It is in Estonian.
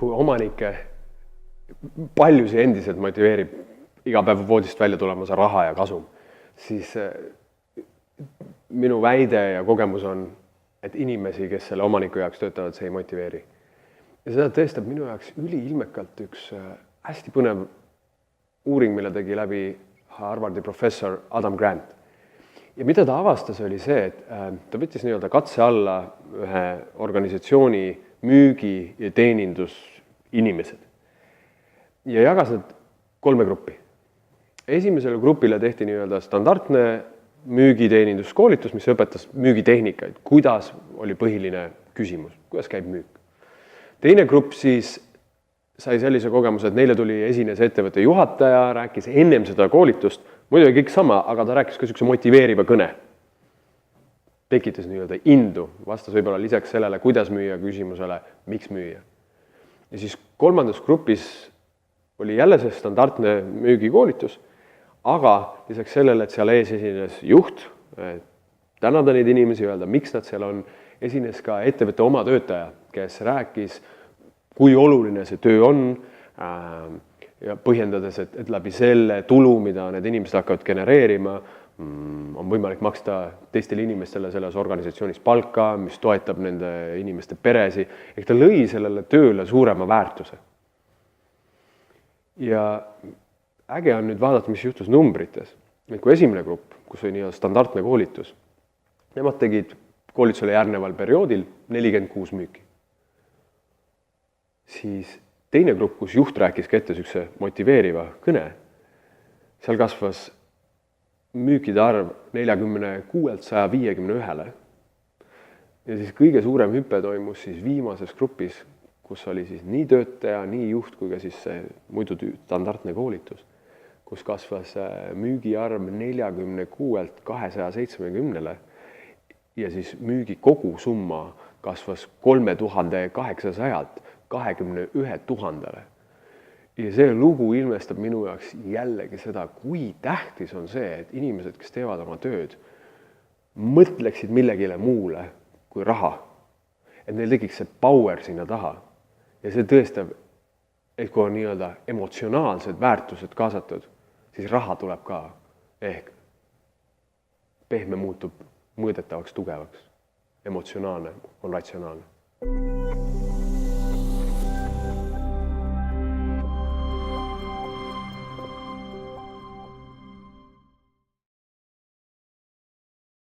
kui omanikke paljusi endiselt motiveerib iga päev voodist välja tulema see raha ja kasum, siis minu väide ja kogemus on, et inimesi, kes selle omaniku jaoks töötavad, see ei motiveeri. Ja seda tõestab minu jaoks üliilmekalt üks hästi põnev uuring, mille tegi läbi Harvardi professor Adam Grant. Ja mida ta avastas, oli see, et ta võttis nii-öelda katse alla ühe organisatsiooni müügi ja teenindus inimesed ja jagas nad 3 gruppi. Esimesele grupile tehti nii-öelda standardne müügiteeninduskoolitus, mis õpetas müügitehnikaid, kuidas oli põhiline küsimus, kuidas käib müük. Teine grupp siis sai sellise kogemuse, et neile tuli esines ettevõtte juhataja, rääkis ennem seda koolitust, muidugi kõik sama, aga ta rääkis ka niisuguse motiveeriva kõne. Tekitas nii-öelda indu, vastas võib-olla lisaks sellele, kuidas müüa küsimusele, miks müüa. Ja siis 3. grupis oli jälle see standardne müügikoolitus, aga lisaks sellele, et seal ees esines juht, tänada neid inimesi, öelda, miks nad seal on, esines ka ettevõtte oma töötaja, kes rääkis, kui oluline see töö on, ja põhjendades, et läbi selle tulu, mida need inimesed hakkavad genereerima, on võimalik maksta teistele inimestele selles organisatsioonis palka, mis toetab nende inimeste peresi, ehk ta lõi sellele tööle suurema väärtuse. Ja äge on nüüd vaadata, mis juhtus numbrites. Kui esimene grupp, kus oli nii standardne koolitus, nemad tegid koolitusele järgneval perioodil 46 müüki. Siis teine grupp, kus juht rääkis ka ette niisuguse motiveeriva kõne, seal kasvas müükide arv 46-lt 151-le. Ja siis kõige suurem hüpe toimus siis viimases grupis, kus oli siis nii töötaja, nii juht kui ka siis see muidu standardne koolitus, kus kasvas müügi arv 46-lt 270-le ja siis müügi kogu summa kasvas 3800-lt 21 000-le. Ja see lugu ilmestab minu jaoks jällegi seda, kui tähtis on see, et inimesed, kes teevad oma tööd, mõtleksid millegile muule kui raha. Et neil tekiks see power sinna taha. Ja see tõestab, et kui on nii-öelda emotsionaalsed väärtused kaasatud, siis raha tuleb ka. Ehk pehme muutub mõõdetavaks tugevaks. Emotsionaalne on ratsionaalne.